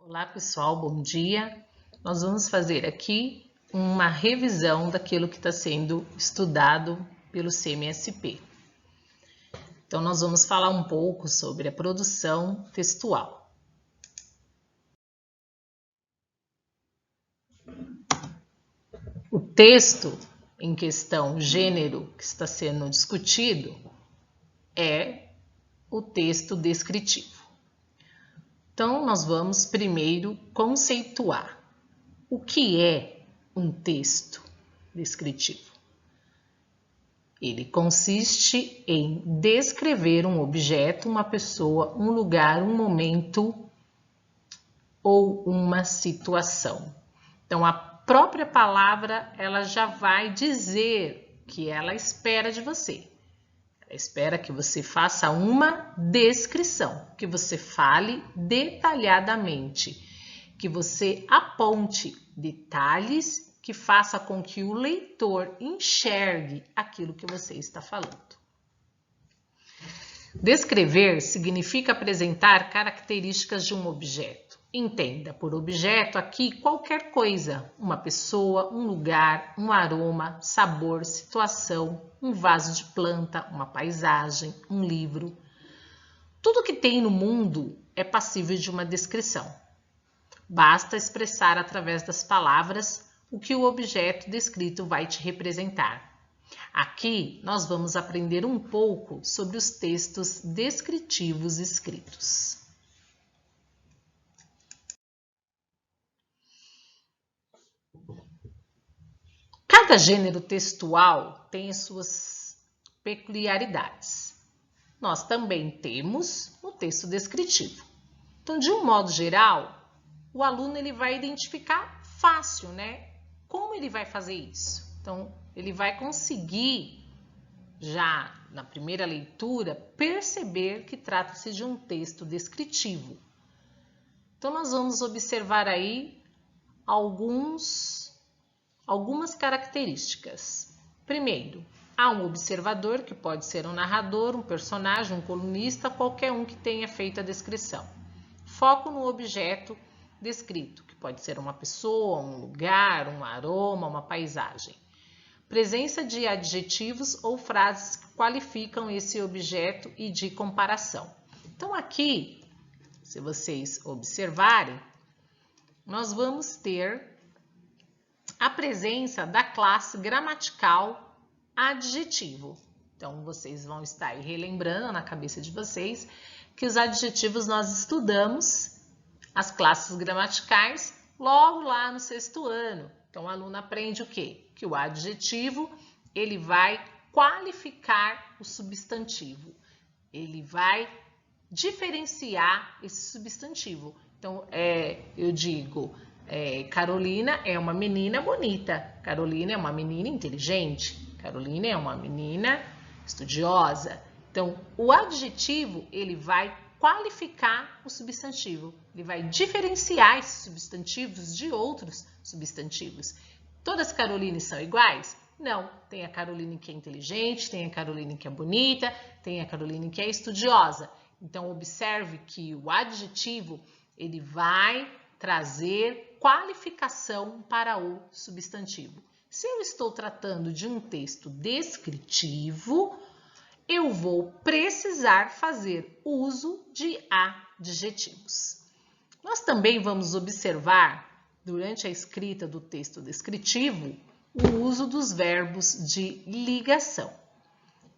Olá pessoal, bom dia. Nós vamos fazer aqui uma revisão daquilo que está sendo estudado pelo CMSP. Então nós vamos falar um pouco sobre a produção textual. O texto em questão, gênero que está sendo discutido, é o texto descritivo. Então, nós vamos primeiro conceituar o que é um texto descritivo. Ele consiste em descrever um objeto, uma pessoa, um lugar, um momento ou uma situação. Então, a própria palavra, ela já vai dizer o que ela espera de você. Espera que você faça uma descrição, que você fale detalhadamente, que você aponte detalhes que faça com que o leitor enxergue aquilo que você está falando. Descrever significa apresentar características de um objeto. Entenda por objeto aqui qualquer coisa, uma pessoa, um lugar, um aroma, sabor, situação, um vaso de planta, uma paisagem, um livro. Tudo que tem no mundo é passível de uma descrição. Basta expressar através das palavras o que o objeto descrito vai te representar. Aqui nós vamos aprender um pouco sobre os textos descritivos escritos. Cada gênero textual tem as suas peculiaridades. Nós também temos o texto descritivo. Então, de um modo geral, o aluno ele vai identificar fácil, né? Como ele vai fazer isso? Então, ele vai conseguir, já na primeira leitura, perceber que trata-se de um texto descritivo. Então, nós vamos observar aí algumas características. Primeiro, há um observador, que pode ser um narrador, um personagem, um colunista, qualquer um que tenha feito a descrição. Foco no objeto descrito, que pode ser uma pessoa, um lugar, um aroma, uma paisagem. Presença de adjetivos ou frases que qualificam esse objeto e de comparação. Então aqui, se vocês observarem, nós vamos ter a presença da classe gramatical adjetivo. Então, vocês vão estar aí relembrando na cabeça de vocês que os adjetivos nós estudamos as classes gramaticais logo lá no 6º ano. Então, o aluno aprende o quê? Que o adjetivo, ele vai qualificar o substantivo. Ele vai diferenciar esse substantivo. Então, eu digo... Carolina é uma menina bonita, Carolina é uma menina inteligente, Carolina é uma menina estudiosa. Então, o adjetivo, ele vai qualificar o substantivo, ele vai diferenciar esses substantivos de outros substantivos. Todas as Carolines são iguais? Não, tem a Caroline que é inteligente, tem a Caroline que é bonita, tem a Caroline que é estudiosa. Então, observe que o adjetivo, ele vai trazer qualificação para o substantivo. Se eu estou tratando de um texto descritivo, eu vou precisar fazer uso de adjetivos. Nós também vamos observar, durante a escrita do texto descritivo, o uso dos verbos de ligação.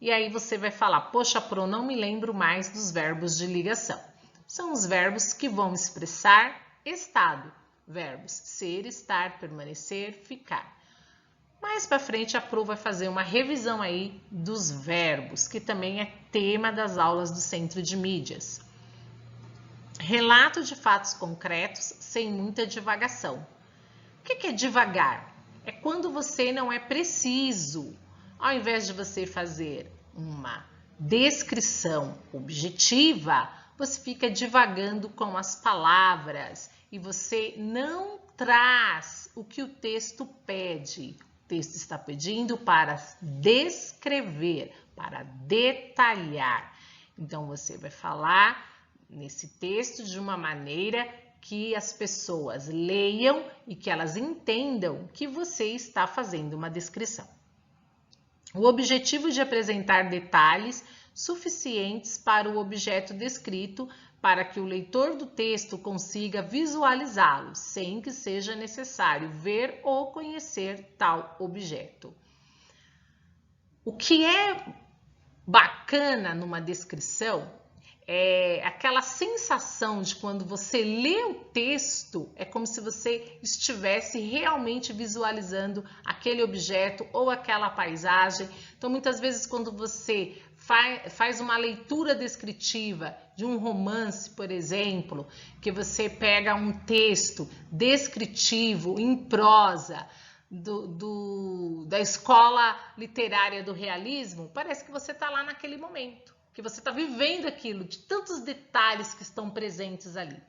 E aí você vai falar, poxa, Pro, não me lembro mais dos verbos de ligação. São os verbos que vão expressar estado. Verbos ser, estar, permanecer, ficar. Mais para frente a Pro vai fazer uma revisão aí dos verbos, que também é tema das aulas do Centro de Mídias. Relato de fatos concretos sem muita divagação. O que é divagar? É quando você não é preciso. Ao invés de você fazer uma descrição objetiva, você fica divagando com as palavras e você não traz o que o texto pede. O texto está pedindo para descrever, para detalhar. Então, você vai falar nesse texto de uma maneira que as pessoas leiam e que elas entendam que você está fazendo uma descrição. O objetivo de apresentar detalhes suficientes para o objeto descrito para que o leitor do texto consiga visualizá-lo, sem que seja necessário ver ou conhecer tal objeto. O que é bacana numa descrição é aquela sensação de quando você lê o texto, é como se você estivesse realmente visualizando aquele objeto ou aquela paisagem. Então, muitas vezes, quando você faz uma leitura descritiva de um romance, por exemplo, que você pega um texto descritivo em prosa da escola literária do realismo, parece que você está lá naquele momento, que você está vivendo aquilo, de tantos detalhes que estão presentes ali.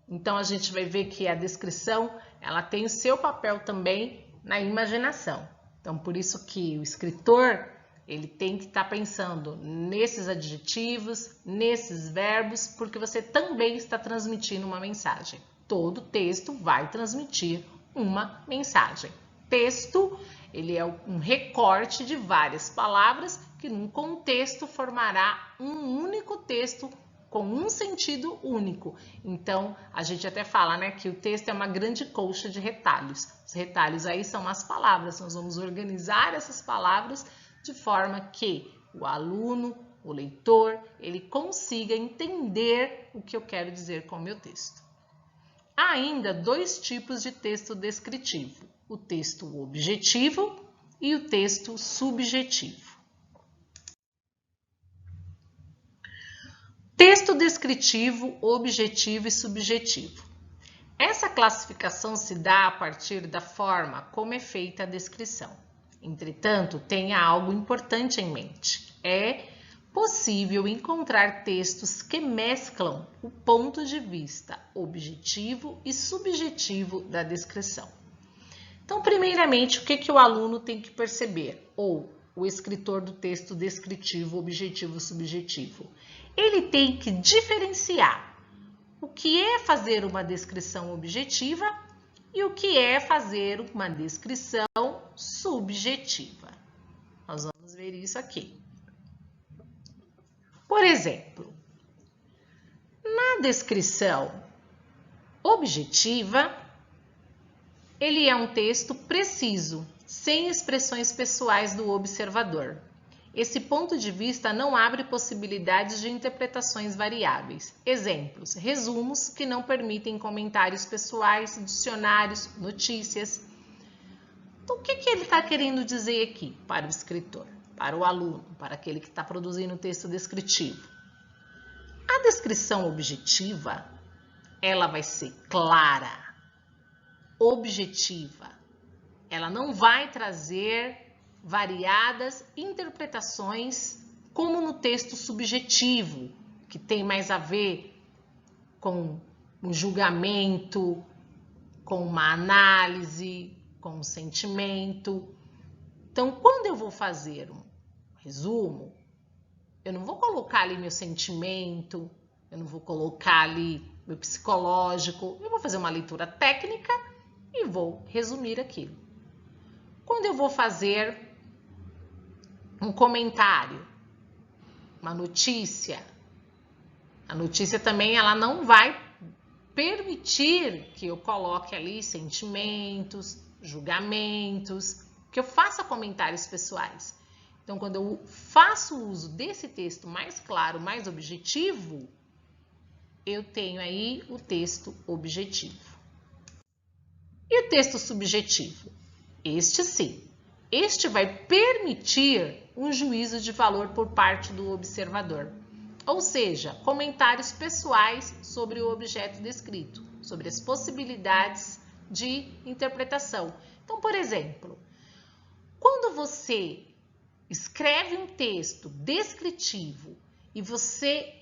Então, a gente vai ver que a descrição, ela tem o seu papel também na imaginação. Então, por isso que o escritor, ele tem que estar pensando nesses adjetivos, nesses verbos, porque você também está transmitindo uma mensagem. Todo texto vai transmitir uma mensagem. Texto, ele é um recorte de várias palavras que num contexto formará um único texto com um sentido único. Então, a gente até fala, né, que o texto é uma grande colcha de retalhos. Os retalhos aí são as palavras. Nós vamos organizar essas palavras de forma que o aluno, o leitor, ele consiga entender o que eu quero dizer com o meu texto. Há ainda dois tipos de texto descritivo: o texto objetivo e o texto subjetivo. Texto descritivo, objetivo e subjetivo. Essa classificação se dá a partir da forma como é feita a descrição. Entretanto, tenha algo importante em mente. É possível encontrar textos que mesclam o ponto de vista objetivo e subjetivo da descrição. Então, primeiramente, o que o aluno tem que perceber, ou o escritor do texto descritivo, objetivo, subjetivo? Ele tem que diferenciar o que é fazer uma descrição objetiva e o que é fazer uma descrição subjetiva. Nós vamos ver isso aqui. Por exemplo, na descrição objetiva, ele é um texto preciso, sem expressões pessoais do observador. Esse ponto de vista não abre possibilidades de interpretações variáveis. Exemplos: resumos que não permitem comentários pessoais, dicionários, notícias. Então, o que ele está querendo dizer aqui para o escritor, para o aluno, para aquele que está produzindo o texto descritivo? A descrição objetiva, ela vai ser clara, objetiva. Ela não vai trazer variadas interpretações como no texto subjetivo, que tem mais a ver com um julgamento, com uma análise, com um sentimento. Então, quando eu vou fazer um resumo, eu não vou colocar ali meu sentimento, eu não vou colocar ali meu psicológico, eu vou fazer uma leitura técnica e vou resumir aquilo. Quando eu vou fazer um comentário, uma notícia, a notícia também ela não vai permitir que eu coloque ali sentimentos, julgamentos, que eu faça comentários pessoais. Então, quando eu faço uso desse texto mais claro, mais objetivo, eu tenho aí o texto objetivo. E o texto subjetivo? Este sim. Este vai permitir um juízo de valor por parte do observador. Ou seja, comentários pessoais sobre o objeto descrito, sobre as possibilidades de interpretação. Então, por exemplo, quando você escreve um texto descritivo e você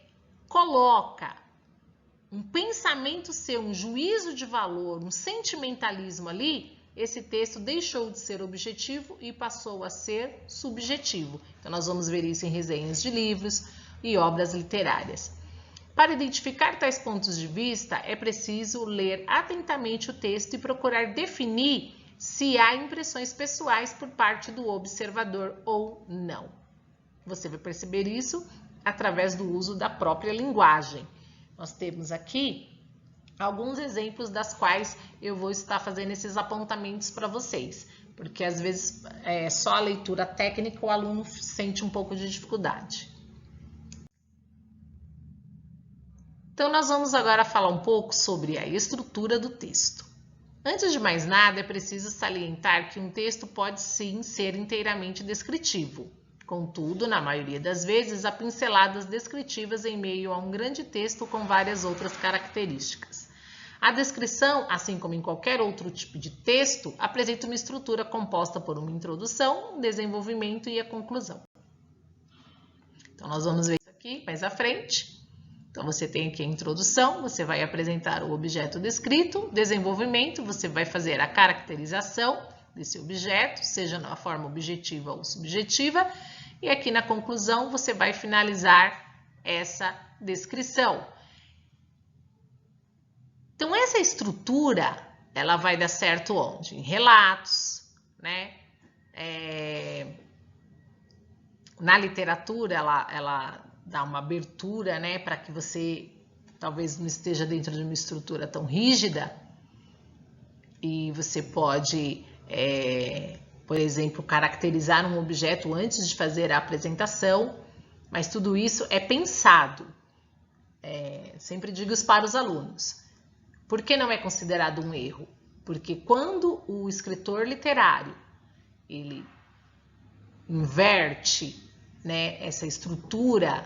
coloca um pensamento seu, um juízo de valor, um sentimentalismo ali, esse texto deixou de ser objetivo e passou a ser subjetivo. Então, nós vamos ver isso em resenhas de livros e obras literárias. Para identificar tais pontos de vista, é preciso ler atentamente o texto e procurar definir se há impressões pessoais por parte do observador ou não. Você vai perceber isso através do uso da própria linguagem. Nós temos aqui alguns exemplos das quais eu vou estar fazendo esses apontamentos para vocês, porque às vezes só a leitura técnica o aluno sente um pouco de dificuldade. Então, nós vamos agora falar um pouco sobre a estrutura do texto. Antes de mais nada, é preciso salientar que um texto pode sim ser inteiramente descritivo. Contudo, na maioria das vezes, há pinceladas descritivas em meio a um grande texto com várias outras características. A descrição, assim como em qualquer outro tipo de texto, apresenta uma estrutura composta por uma introdução, um desenvolvimento e a conclusão. Então, nós vamos ver isso aqui mais à frente. Então, você tem aqui a introdução, você vai apresentar o objeto descrito, desenvolvimento, você vai fazer a caracterização desse objeto, seja na forma objetiva ou subjetiva, e aqui na conclusão você vai finalizar essa descrição. Então, essa estrutura, ela vai dar certo onde? Em relatos, né? Na literatura, ela dá uma abertura, né, para que você talvez não esteja dentro de uma estrutura tão rígida e você pode, por exemplo, caracterizar um objeto antes de fazer a apresentação, mas tudo isso é pensado. Sempre digo isso para os alunos. Por que não é considerado um erro? Porque quando o escritor literário ele inverte, né, essa estrutura,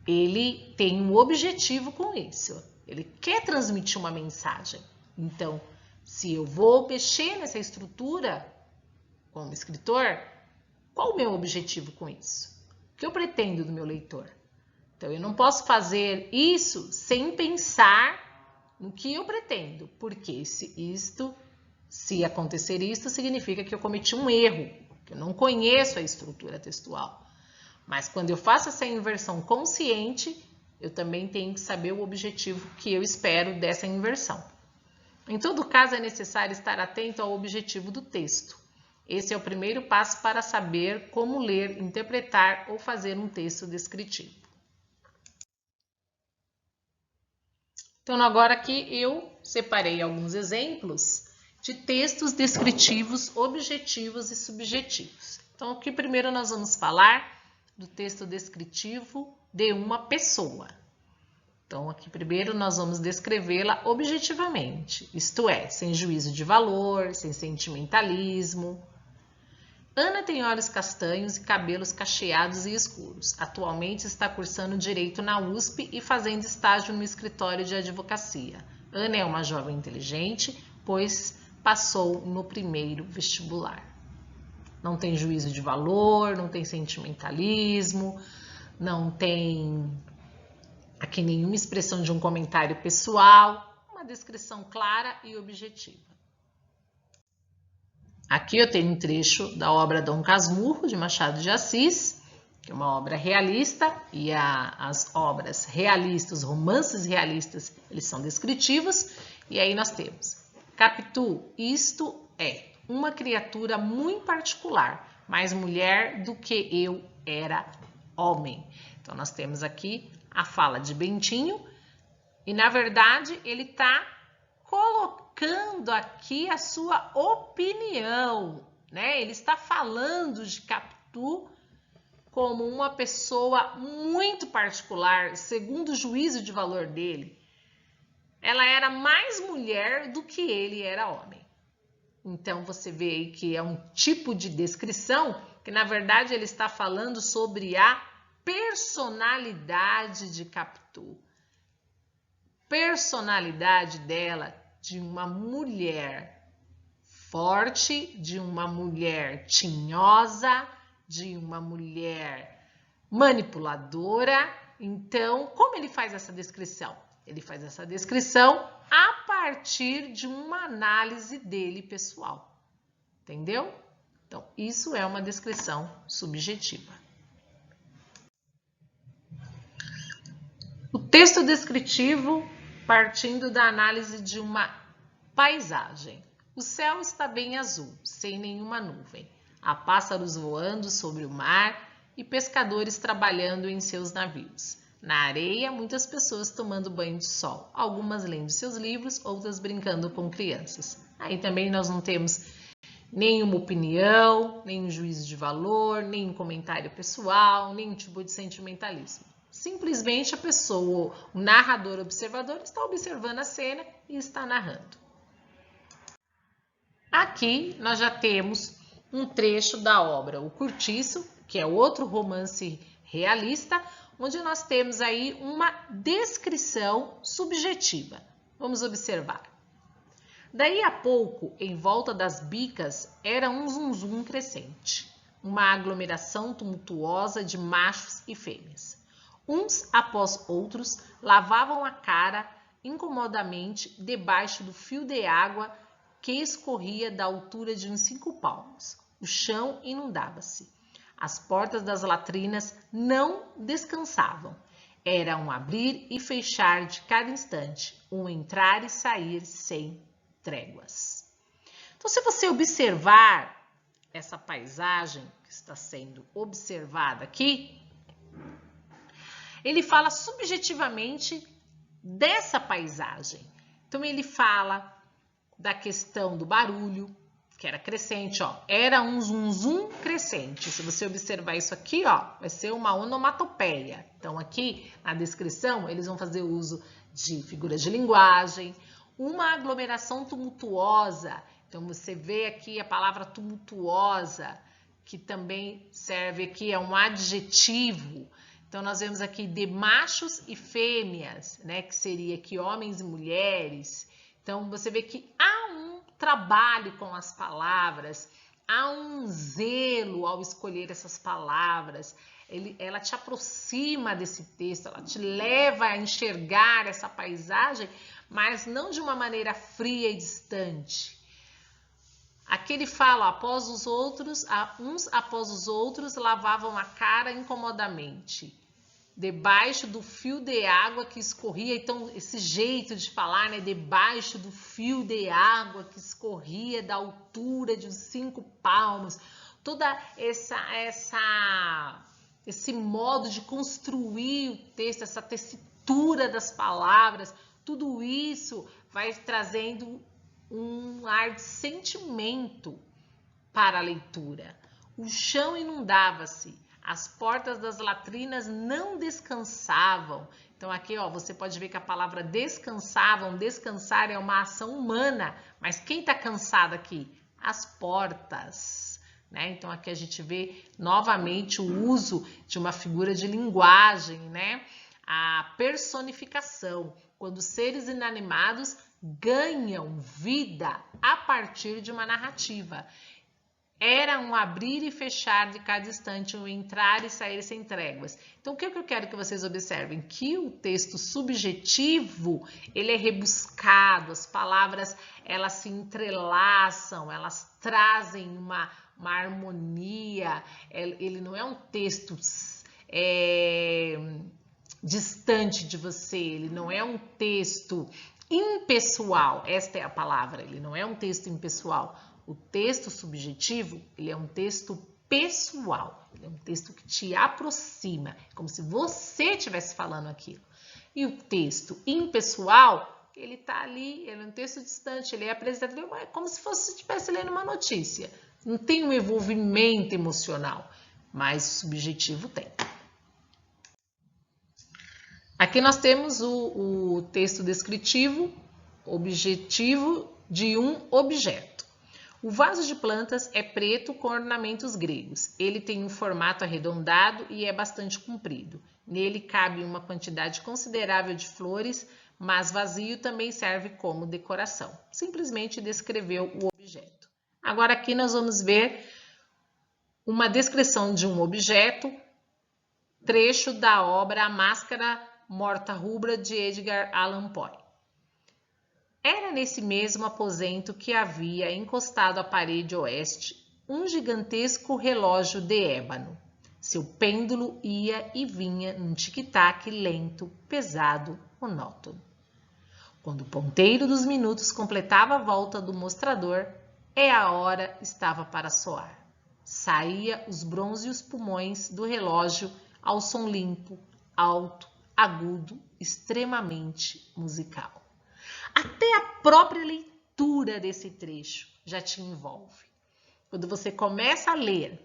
ele tem um objetivo com isso. Ele quer transmitir uma mensagem. Então, se eu vou mexer nessa estrutura como escritor, qual o meu objetivo com isso? O que eu pretendo do meu leitor? Então, eu não posso fazer isso sem pensar no que eu pretendo, porque se acontecer isto, significa que eu cometi um erro, que eu não conheço a estrutura textual. Mas quando eu faço essa inversão consciente, eu também tenho que saber o objetivo que eu espero dessa inversão. Em todo caso, é necessário estar atento ao objetivo do texto. Esse é o primeiro passo para saber como ler, interpretar ou fazer um texto descritivo. Então, agora aqui eu separei alguns exemplos de textos descritivos, objetivos e subjetivos. Então, aqui primeiro nós vamos falar do texto descritivo de uma pessoa. Então, aqui primeiro nós vamos descrevê-la objetivamente, isto é, sem juízo de valor, sem sentimentalismo. Ana tem olhos castanhos e cabelos cacheados e escuros. Atualmente está cursando Direito na USP e fazendo estágio no escritório de advocacia. Ana é uma jovem inteligente, pois passou no primeiro vestibular. Não tem juízo de valor, não tem sentimentalismo, não tem aqui nenhuma expressão de um comentário pessoal, uma descrição clara e objetiva. Aqui eu tenho um trecho da obra Dom Casmurro, de Machado de Assis, que é uma obra realista, e as obras realistas, os romances realistas, eles são descritivos, e aí nós temos Capitu, isto é uma criatura muito particular, mais mulher do que eu era homem. Então, nós temos aqui a fala de Bentinho e, na verdade, ele está colocando aqui a sua opinião, né? Ele está falando de Capitu como uma pessoa muito particular, segundo o juízo de valor dele. Ela era mais mulher do que ele era homem. Então, você vê aí que é um tipo de descrição que, na verdade, ele está falando sobre a personalidade de Capitu. Personalidade dela, de uma mulher forte, de uma mulher tinhosa, de uma mulher manipuladora. Então, como ele faz essa descrição? Ele faz essa descrição a partir de uma análise dele pessoal, entendeu? Então, isso é uma descrição subjetiva. O Texto descritivo partindo da análise de uma paisagem. O céu está bem azul, sem nenhuma nuvem. Há pássaros voando sobre o mar e pescadores trabalhando em seus navios. Na areia, muitas pessoas tomando banho de sol, algumas lendo seus livros, outras brincando com crianças. Aí também nós não temos nenhuma opinião, nenhum juízo de valor, nenhum comentário pessoal, nenhum tipo de sentimentalismo. Simplesmente a pessoa, o narrador observador, está observando a cena e está narrando. Aqui nós já temos um trecho da obra O Cortiço, que é outro romance realista, onde nós temos aí uma descrição subjetiva. Vamos observar. Daí a pouco, em volta das bicas, era um zum-zum crescente, uma aglomeração tumultuosa de machos e fêmeas. Uns após outros lavavam a cara incomodamente debaixo do fio de água que escorria da altura de uns 5 palmos. O chão inundava-se. As portas das latrinas não descansavam. Era um abrir e fechar de cada instante, um entrar e sair sem tréguas. Então, se você observar essa paisagem que está sendo observada aqui, ele fala subjetivamente dessa paisagem. Então, ele fala da questão do barulho, que era crescente, ó. Era um zum-zum crescente. Se você observar isso aqui, ó, vai ser uma onomatopeia. Então, aqui na descrição, eles vão fazer uso de figuras de linguagem, uma aglomeração tumultuosa. Então, você vê aqui a palavra tumultuosa, que também serve aqui, é um adjetivo. Então, nós vemos aqui de machos e fêmeas, né, que seria aqui homens e mulheres. Então, você vê que há um trabalho com as palavras, há um zelo ao escolher essas palavras. Ela te aproxima desse texto, ela te leva a enxergar essa paisagem, mas não de uma maneira fria e distante. Aqui ele fala, após os outros, uns após os outros lavavam a cara incomodamente, debaixo do fio de água que escorria. Então, esse jeito de falar, né? Debaixo do fio de água que escorria da altura de uns 5 palmos. Toda esse modo de construir o texto, essa tessitura das palavras, tudo isso vai trazendo um ar de sentimento para a leitura. O chão inundava-se. As portas das latrinas não descansavam. Então, aqui, ó, você pode ver que a palavra descansavam, descansar é uma ação humana. Mas quem está cansado aqui? As portas, né? Então, aqui a gente vê novamente o uso de uma figura de linguagem, né? A personificação, quando seres inanimados ganham vida a partir de uma narrativa. Era um abrir e fechar de cada instante, um entrar e sair sem tréguas. Então, o que eu quero que vocês observem? Que o texto subjetivo, ele é rebuscado, as palavras, elas se entrelaçam, elas trazem uma harmonia. Ele não é um texto distante de você, ele não é um texto impessoal, esta é a palavra, ele não é um texto impessoal. O texto subjetivo, ele é um texto pessoal, ele é um texto que te aproxima, como se você estivesse falando aquilo. E o texto impessoal, ele está ali, ele é um texto distante, ele é apresentado como se fosse estivesse lendo uma notícia. Não tem um envolvimento emocional, mas subjetivo tem. Aqui nós temos o texto descritivo, objetivo de um objeto. O vaso de plantas é preto com ornamentos gregos. Ele tem um formato arredondado e é bastante comprido. Nele cabe uma quantidade considerável de flores, mas vazio também serve como decoração. Simplesmente descreveu o objeto. Agora aqui nós vamos ver uma descrição de um objeto, trecho da obra A Máscara Morta-Rubra de Edgar Allan Poe. Era nesse mesmo aposento que havia encostado à parede oeste um gigantesco relógio de ébano. Seu pêndulo ia e vinha num tic-tac lento, pesado, monótono. Quando o ponteiro dos minutos completava a volta do mostrador, a hora estava para soar. Saía os bronzeos pulmões do relógio ao som limpo, alto, agudo, extremamente musical. Até a própria leitura desse trecho já te envolve. Quando você começa a ler,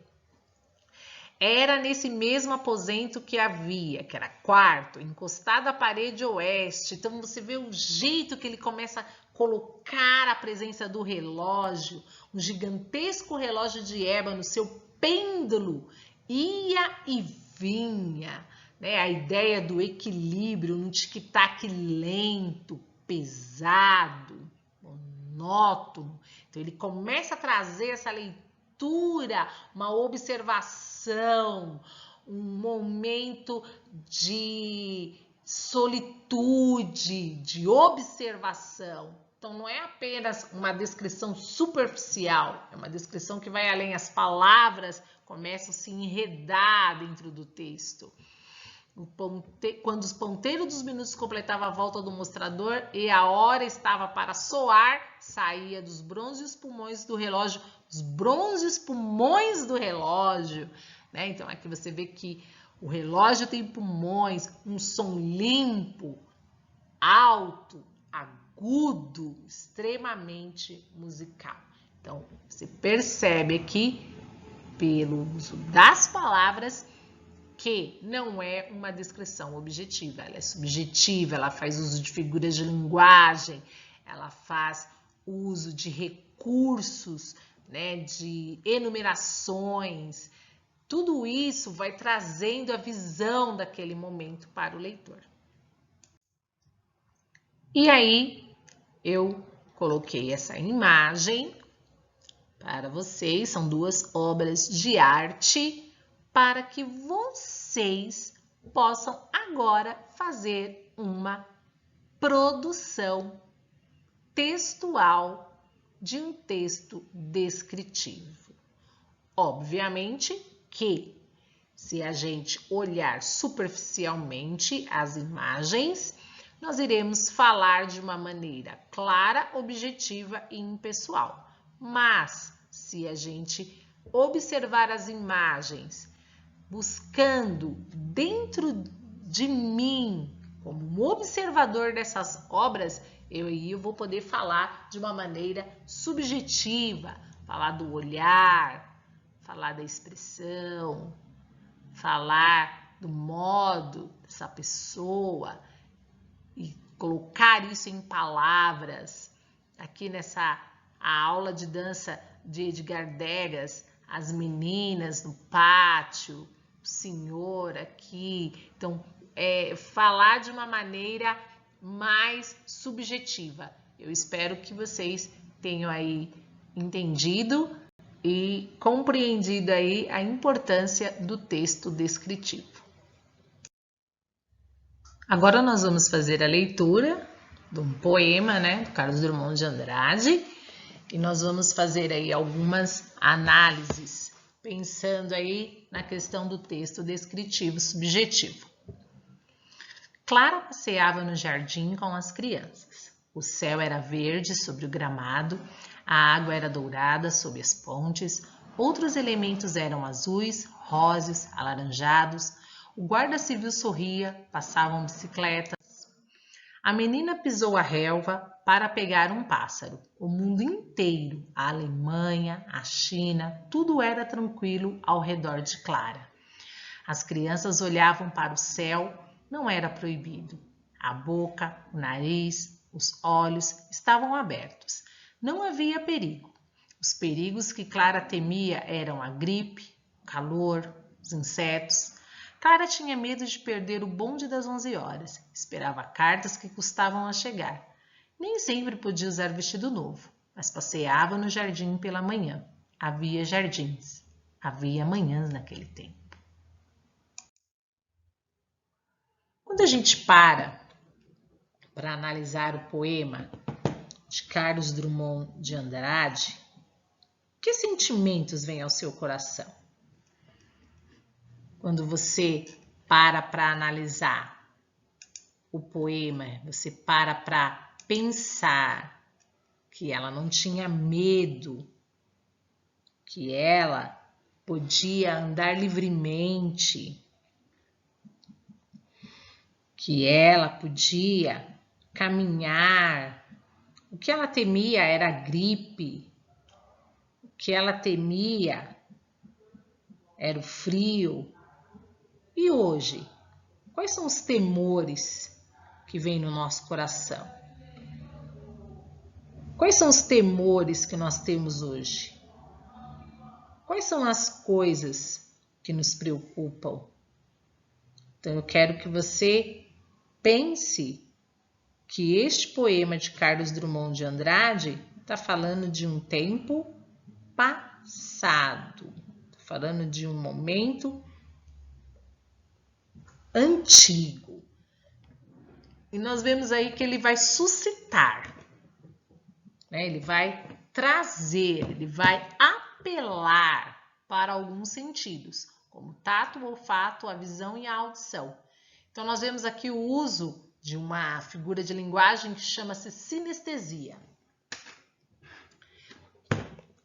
era nesse mesmo aposento que havia, que era quarto, encostado à parede oeste. Então você vê o jeito que ele começa a colocar a presença do relógio, um gigantesco relógio de ébano, seu pêndulo ia e vinha, né? A ideia do equilíbrio, um tic-tac lento, pesado, monótono. Então ele começa a trazer essa leitura, uma observação, um momento de solitude, de observação. Então não é apenas uma descrição superficial, é uma descrição que vai além. As palavras começam a se enredar dentro do texto. Quando os ponteiros dos minutos completavam a volta do mostrador e a hora estava para soar, saía dos bronzeos pulmões do relógio, os bronzeos pulmões do relógio, né? Então aqui você vê que o relógio tem pulmões, um som limpo, alto, agudo, extremamente musical. Então você percebe aqui, pelo uso das palavras, que não é uma descrição objetiva, ela é subjetiva, ela faz uso de figuras de linguagem, ela faz uso de recursos, né, de enumerações. Tudo isso vai trazendo a visão daquele momento para o leitor. E aí eu coloquei essa imagem para vocês, são duas obras de arte, para que vocês possam agora fazer uma produção textual de um texto descritivo. Obviamente que, se a gente olhar superficialmente as imagens, nós iremos falar de uma maneira clara, objetiva e impessoal. Mas, se a gente observar as imagens, buscando dentro de mim, como um observador dessas obras, eu vou poder falar de uma maneira subjetiva, falar do olhar, falar da expressão, falar do modo dessa pessoa e colocar isso em palavras. Aqui a aula de dança de Edgar Degas, as meninas no pátio, o senhor aqui. Então, falar de uma maneira mais subjetiva. Eu espero que vocês tenham aí entendido e compreendido aí a importância do texto descritivo. Agora nós vamos fazer a leitura de um poema, né, do Carlos Drummond de Andrade, e nós vamos fazer aí algumas análises, pensando aí na questão do texto descritivo subjetivo. Clara passeava no jardim com as crianças. O céu era verde sobre o gramado, a água era dourada sob as pontes, outros elementos eram azuis, róseos, alaranjados. O guarda civil sorria, passavam bicicletas. A menina pisou a relva para pegar um pássaro. O mundo inteiro, a Alemanha, a China, tudo era tranquilo ao redor de Clara. As crianças olhavam para o céu, não era proibido. A boca, o nariz, os olhos estavam abertos. Não havia perigo. Os perigos que Clara temia eram a gripe, o calor, os insetos. Clara tinha medo de perder o bonde das 11 horas. Esperava cartas que custavam a chegar. Nem sempre podia usar vestido novo, mas passeava no jardim pela manhã. Havia jardins, havia manhãs naquele tempo. Quando a gente para analisar o poema de Carlos Drummond de Andrade, que sentimentos vêm ao seu coração? quando você para analisar o poema, você para pensar que ela não tinha medo, que ela podia andar livremente, que ela podia caminhar. O que ela temia era a gripe, o que ela temia era o frio. E hoje, quais são os temores que vêm no nosso coração? Quais são os temores que nós temos hoje? Quais são as coisas que nos preocupam? Então, eu quero que você pense que este poema de Carlos Drummond de Andrade está falando de um tempo passado, está falando de um momento antigo. E nós vemos aí que ele vai suscitar, né? Ele vai trazer, ele vai apelar para alguns sentidos, como tato, o olfato, a visão e a audição. Então, nós vemos aqui o uso de uma figura de linguagem que chama-se sinestesia.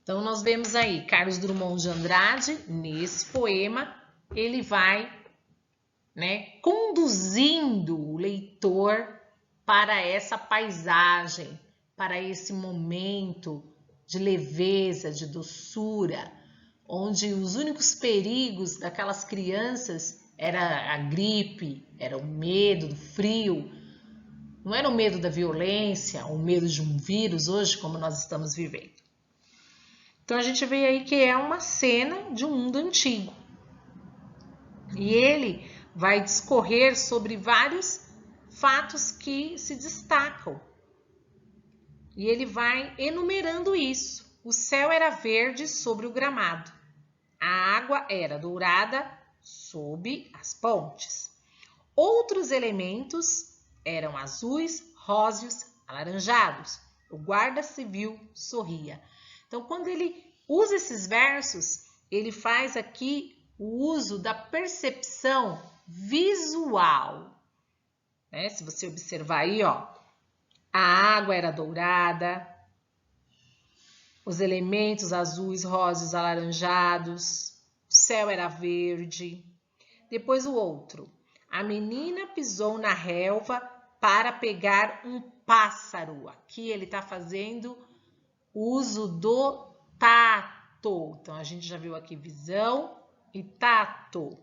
Então, nós vemos aí Carlos Drummond de Andrade, nesse poema, ele vai, né, conduzindo o leitor para essa paisagem, para esse momento de leveza, de doçura, onde os únicos perigos daquelas crianças era a gripe, era o medo do frio, não era o medo da violência, o medo de um vírus hoje como nós estamos vivendo. Então a gente vê aí que é uma cena de um mundo antigo. E ele vai discorrer sobre vários fatos que se destacam. E ele vai enumerando isso. O céu era verde sobre o gramado. A água era dourada sob as pontes. Outros elementos eram azuis, róseos, alaranjados. O guarda civil sorria. Então, quando ele usa esses versos, ele faz aqui o uso da percepção visual. Né? Se você observar aí, ó, a água era dourada, os elementos azuis, róseos, alaranjados, o céu era verde. Depois o outro. A menina pisou na relva para pegar um pássaro. Aqui ele está fazendo uso do tato. Então, a gente já viu aqui visão e tato.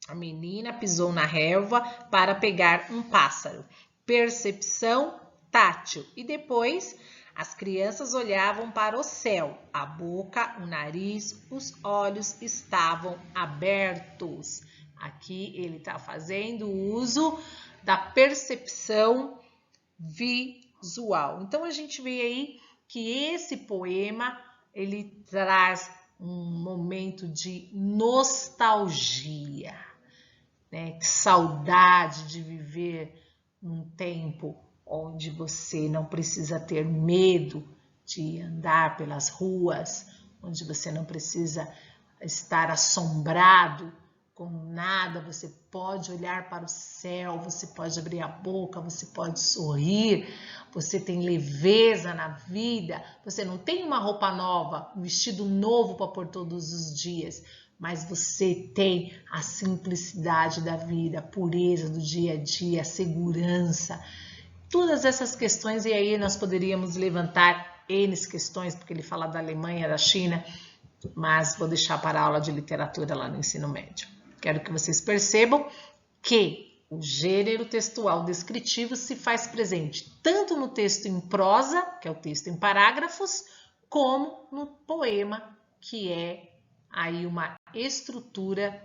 A menina pisou na relva para pegar um pássaro. Percepção tátil. E depois, as crianças olhavam para o céu. A boca, o nariz, os olhos estavam abertos. Aqui ele está fazendo uso da percepção visual. Então, a gente vê aí que esse poema, ele traz um momento de nostalgia, né? Saudade de viver num tempo onde você não precisa ter medo de andar pelas ruas, onde você não precisa estar assombrado com nada, você pode olhar para o céu, você pode abrir a boca, você pode sorrir, você tem leveza na vida, você não tem uma roupa nova, um vestido novo para pôr todos os dias, mas você tem a simplicidade da vida, a pureza do dia a dia, a segurança, todas essas questões, e aí nós poderíamos levantar N questões, porque ele fala da Alemanha, da China, mas vou deixar para a aula de literatura lá no ensino médio. Quero que vocês percebam que o gênero textual descritivo se faz presente tanto no texto em prosa, que é o texto em parágrafos, como no poema, que é aí uma estrutura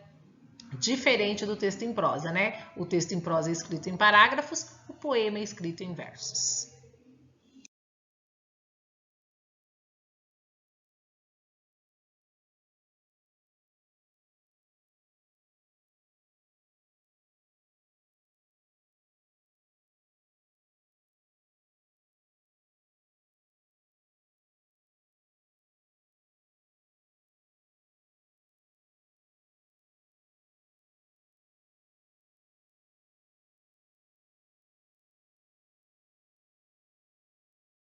diferente do texto em prosa, né? O texto em prosa é escrito em parágrafos, o poema é escrito em versos.